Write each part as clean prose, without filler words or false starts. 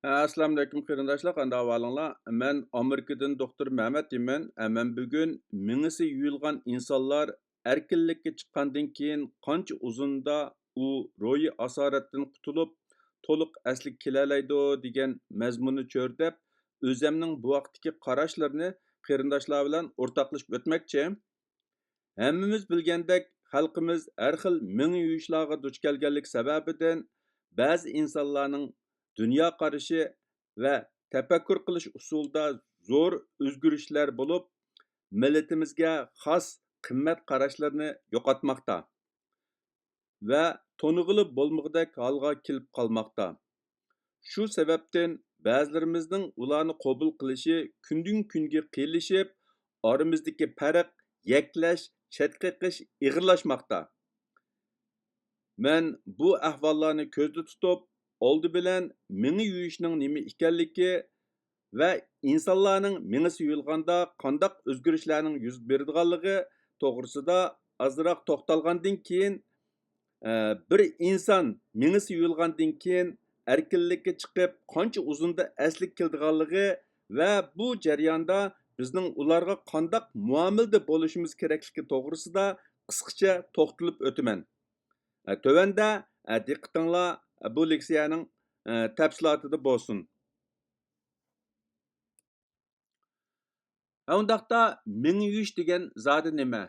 Assalomu alaykum qarindoshlar, qanday ahvolinglar? Men Amerikadan doktor Mehmet deyman. Men bugun mingisi yuyilgan insonlar erkinlikka chiqqandan keyin qancha uzunda u ro'yi asoratdan qutulib, to'liq asliga kelalaydi degan mazmunni cho'rdab, o'zimning bu vaqtdagi qarashlarini qarindoshlar bilan o'rtoqlashib o'tmoqchi. Hammamiz bilgandek, xalqimiz har xil ming yuyishlarga duch kelganlik sababidan ba'zi insonlarning dunyo qarashi va tafakkur qilish usulida zo'r o'zgarishlar bo'lib, millatimizga xos qimmat qarashlarni yo'qotmoqda va to'nig'ili bo'lmag'idek holga kelib qolmoqda. Shu sababdan ba'zilarimizning ularni qabul qilishi kundan kunga qiyinlashib, oramizdagi farq, yaklash, chetqiqish ig'irlashmoqda. Men bu ahvollarni ko'zda tutib, oldi bilan mingi yuyishning nima ekanligi va insonlarning mingisi yuyilganda qandaq o'zgarishlarning yuz beradiganligi to'g'risida ozroq to'xtalgandan keyin bir inson mingisi yuyilgandan keyin erkinlikka chiqib qancha uzunda asli keldiganligi va bu jarayonda bizning ularga qandaq muomilada bo'lishimiz kerakligi to'g'risida qisqacha to'xtalib o'taman. Tövəndə diqqətinizlər bu leksiyanın təfsilatında bolsun. Undaqda ming yuyish degan zodi nima?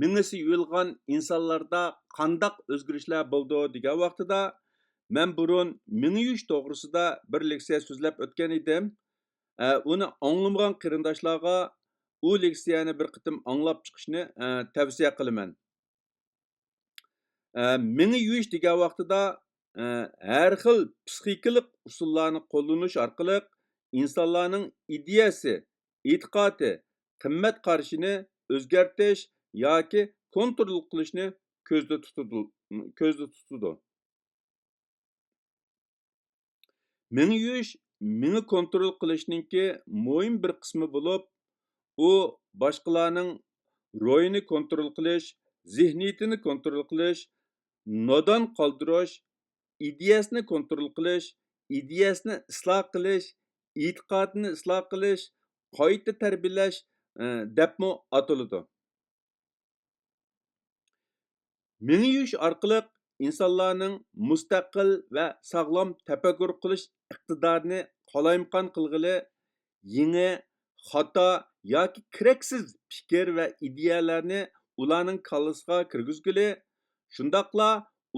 Mingisi yuyilgan insonlarda qandaq o'zgarishlar bo'ldi degan vaqtida men burun ming yuyish to'g'risida bir leksiya so'zlab o'tgan edim. Uni anglamagan qarindoshlarga u leksiyani bir qitim anglab chiqishni tavsiya qilaman. Mingi yuyish degan vaqtida har xil psixikalik usullarni qo'llanish orqali insonlarning ideyasi, e'tiqodi, qimmat qarashini o'zgartirish yoki kontrol qilishni ko'zda tutadi. Mingi yuyish mingi kontrol qilishninki muhim bir qismi bo'lib, u boshqalarning ro'yini kontrol qilish, zihniyatini kontrol qilish, nodon qoldirish, ideyasini kontrol qilish, ideyasini isloh qilish, e'tiqodini isloh qilish, qayta tarbiyalash debmi ataladi. Mingi yuyish orqali insonlarning mustaqil va sog'lom tafakkur qilish iqtidorini qalaymaqon qilg'ili, yangi, xato yoki keraksiz fikr va ideyalarni ularning kallasiga kirgizgili, shundoqla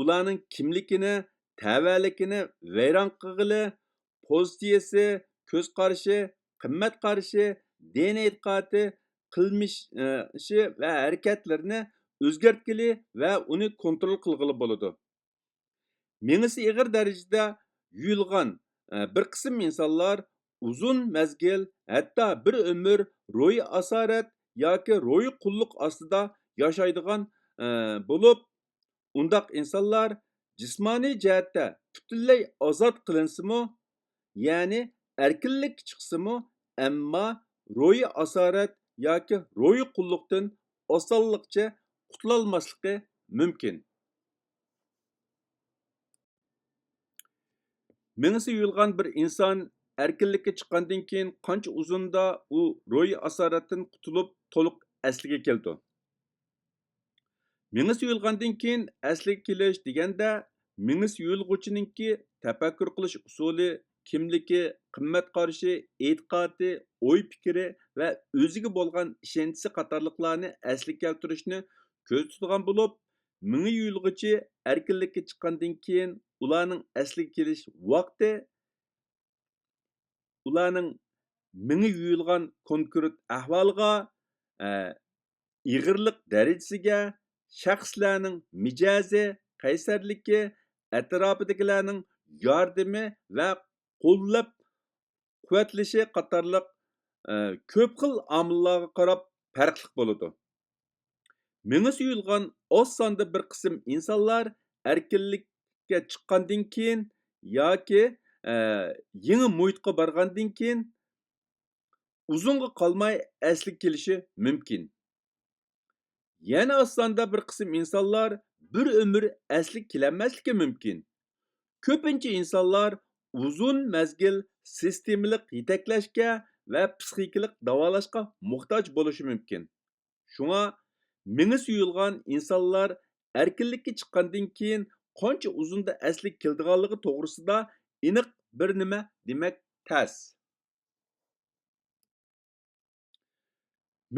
ularning kimligini, tavalikini vayron qilg'ili, pozitsiyasi, ko'z qarashi, qimmat qarashi, din e'tiqodi, qilmishi va harakatlarini o'zgartgili va uni kontrol qilg'ili bo'ladi. Mengisi ig'ir darajada yuyilgan bir qism insonlar uzun mezgil, hatto bir umr ro'yi asorat yoki ro'yi qulluq ostida yashaydigan bo'lib, undaq insonlar jismoniy jihatda butunlay ozod qilinsimi, ya'ni erkinlik chiqsimi, ammo ro'yi asorat yoki ro'yi qulluqdan osonlikcha qutulolmasligi mumkin. Mingisi yuyilgan bir inson erkinlikka chiqqandan keyin qancha uzunda u ro'yi asoratdan qutulib to'liq asliga keldi. Mingisi yuyilgandan keyin asliga kelish deganda mingisi yuyilg'uchininki tafakkur qilish usuli, kimligi, qimmat qarashi, e'tiqodi, o'y fikri va o'ziga bo'lgan ishonchi qatorliqlarni asliga keltirishni ko'z tutgan bo'lib, mingi yuyilg'uchi erkinlikka chiqqandan keyin ularning asliga kelish vaqti ularning mingi yuyilgan konkret ahvolga, ig'irlik darajasiga, shaxslarning mijozi, qaysarligi, atrofidagilarning yordami va qo'llab quvvatlashi qatorliq ko'p xil omillarga qarab farqli bo'ladi. Mingisi yuyilgan oz sonda bir qism insonlar erkinlikka chiqqandan keyin yoki yangi muhitga borgandan keyin uzunga qolmay asliga kelishi mumkin. Yana oz sonda bir qism insonlar bir umr asliga kelolmasligi mumkin. Ko'pincha insonlar uzun mezgil sistemalik yetaklashga va psixikalik davolashga muhtoj bo'lishi mumkin. Shunga meni suyulgan insonlar erkinlikka chiqqandan keyin qancha uzunda asli keldiganligi to'g'risida aniq bir nima demak tas.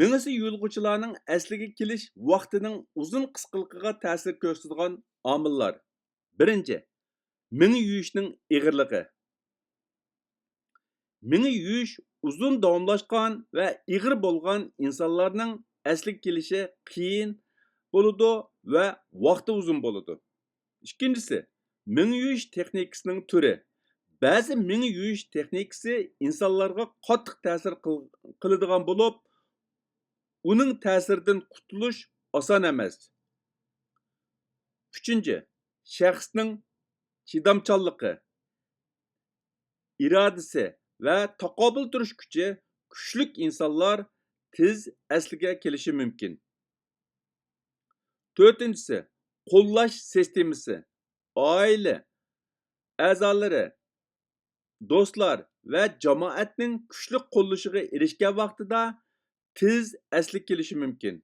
Mengisi yuyulg'uchilarning asliga kelish vaqtining uzun qisqaligiga ta'sir ko'rsatadigan omillar. Birinchi, meni yuyishning ig'irligi. Meni yuyish uzun davomlashgan va ig'ir bo'lgan insonlarning asliga kelishi qiyin bo'ladi va vaqti uzun bo'ladi. İkincisi, meni yuyish texnikasining turi. Ba'zi meni yuyish texnikasi insonlarga qattiq ta'sir qiladigan bo'lib, uning ta'siridan qutulish oson emas. Uchinchi, shaxsning chidamchanligi, irodasi va taqobil turish kuchi kuchlik insonlar tez asliga kelishi mumkin. To'rtinchisi, qo'llash sistemasi. Oila a'zolari, do'stlar va jamoatning kuchli qo'llashiga erishgan vaqtida tez asli kelishi mumkin.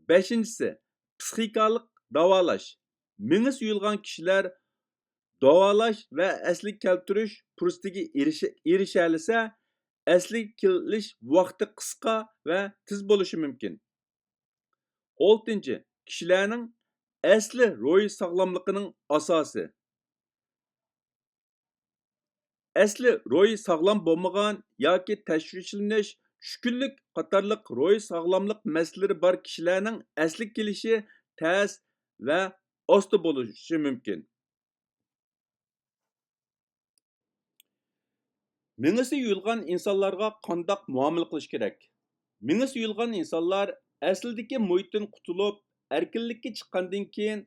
Beshinchisi, psixikalik davolash. Meni suyulgan kishilar davolash va asli keltirish fursatiga erisha olsa, asli kelish vaqti qisqa va tez bo'lishi mumkin. 6. Kishilarning asli ruhiy sog'lomligining asosi. Asli ruhiy sog'lom bo'lmagan yoki tashvishlanish, tushkunlik qatorliq ruhiy sog'lomlik masalalari bor kishilarning asli kelishi tez va osta bo'lishi mumkin. Mengisi yuyulgan insonlarga qandoq muomala qilish kerak? Mengisi yuyulgan insonlar aslidagi muhitdan qutulib, erkinlikka chiqqandan keyin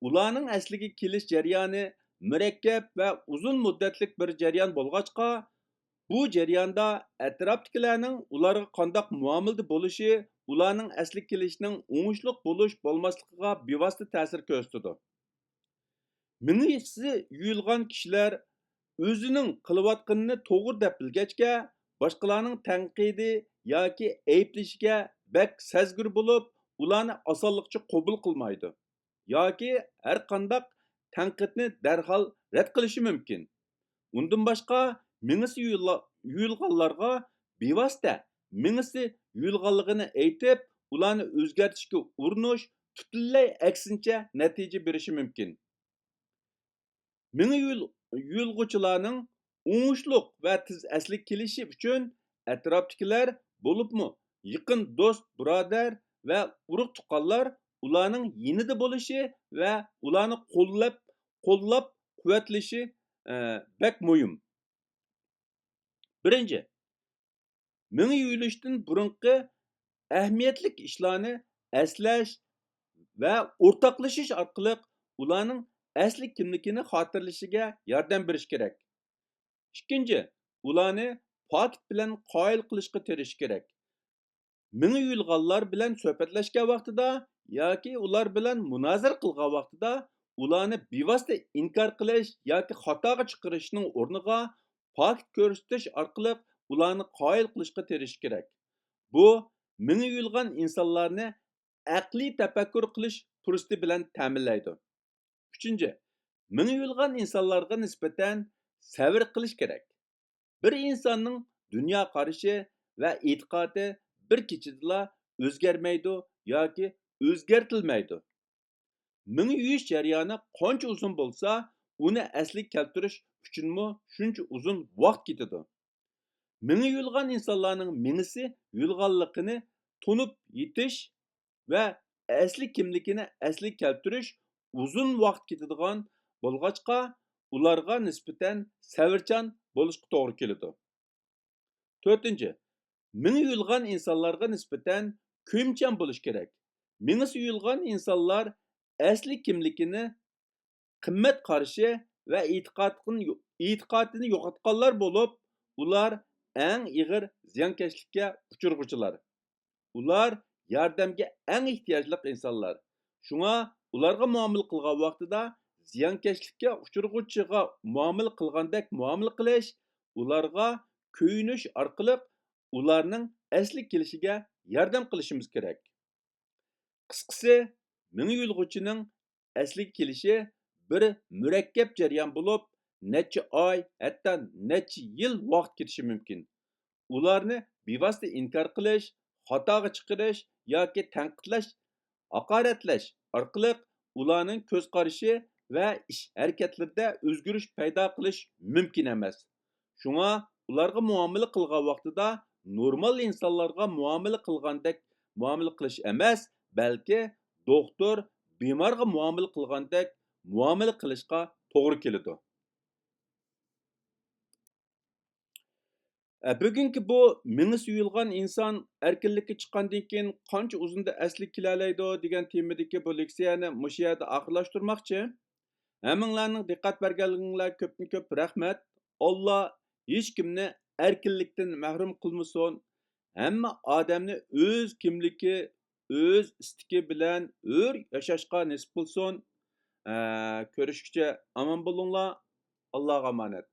ularning asliga kelish jarayoni murakkab va uzun muddatlik bir jarayon bo'lg'achqa, bu jarayonda atrofdagilarning ularga qandoq muomalada bo'lishi ularning asli kelishining o'ngishli bo'lish bo'lmasligiga bevosita ta'sir ko'rsatadi. Mengisi yuyulgan kishilar o'zining qilayotganini to'g'ri deb bilgachga, boshqalarning tanqidi yoki ayblashiga bak sezgir bo'lib, ularni osonlikcha qabul qilmaydi yoki har qanday tanqidni darhol rad qilishi mumkin. Undan boshqa, mengisi yuyulganlarga bevosita mengisi yuyulganligini aytib, ularni o'zgartirishga urinish butunlay aksincha natija berishi mumkin. Meni yuyulg'uchilarning o'ngishli va tez asli kelishi uchun atrofdagilar bo'libmi yaqin do'st, birodar va urug' tuqqanlar ularning yonida bo'lishi va ularni qo'llab quvvatlashi bak muhim. Birinchi, meni yuyulishdan burungi ahamiyatli ishlarni eslash va o'rtoqlashish orqali ularning asli kimligini xotirlashiga yordam berish kerak. Ikkinchi, ularni pokit bilan qoyil qilishga tirishsh kerak. Meni yuyulganlar bilan suhbatlashgan vaqtida yoki ular bilan munozara qilgan vaqtida ularni bevosita inkor qilish yoki xatoga chiqarishning o'rniga pokit ko'rsatish orqali ularni qoyil qilishga tirishsh kerak. Bu meni yuyulgan insonlarni aqliy tafakkur qilish fursati bilan ta'minlaydi. Uchinchi, meni yuyulgan insonlarga nisbatan sabr qilish kerak. Bir insonning dunyo qarashi va e'tiqodi bir kechada o'zgarmaydi yoki o'zgartilmaydi. Meni yuyish jarayoni qancha uzun bo'lsa, uni asliga keltirish uchunmi shuncha uzun vaqt ketadi. Meni yuyulgan insonlarning mengisi yuyulganligini tunib yetish va asli kimligini asliga keltirish uzun vaqt ketadigan bo'lg'achqa, ularga nisbatan sabrchan bo'lishga to'g'ri keladi. To'rtinchi, meni yuyulgan insonlarga nisbatan ko'mchan bo'lish kerak. Mengisi yuyulgan insonlar asli kimligini, qimmat qarashi va e'tiqodini yo'qotganlar bo'lib, ular eng ig'ir ziyonkashlikka uchirg'uvchilar. Ular yordamga eng ehtiyojli insonlar. Shunga ularga muomala qilgan vaqtida ziyonkashlikka uchrag'uvchiga muomala qilgandek muomala qilish, ularga kuyunish orqali ularning asli kelishiga yordam qilishimiz kerak. Qisqasi, ming yo'lg'uchining asliga kelishi bir murakkab jarayon bo'lib, necha oy, hatto necha yil vaqt ketishi mumkin. Ularni bevosita inkor qilish, xatoga chiqarish yoki tanqidlash, haqoratlash orqali ularning ko'z qarashi va ish harakatlarida o'zgarish paydo qilish mumkin emas. Shunga ularga muomala qilgan vaqtida normal insonlarga muomala qilgandek muomala qilish emas, balki doktor bemorga muomala qilgandek muomala qilishga to'g'ri keladi. Bugungi bu ming'i suyulgan inson erkinlikka chiqqandan keyin qancha uzunda asli kelalaydi degan temadagi bu leksiyani mushu yerda oxirlashtirmoqchi. Hammanglarning diqqat berganliginglar ko'pdan ko'p rahmat. Alloh hech kimni erkinlikdan mahrum qilmasin. Hamma odamni o'z kimligi, o'z istigi bilan hur yashashga nasib qilsin. Ko'rishguncha omon bo'linglar. Allohga omonat.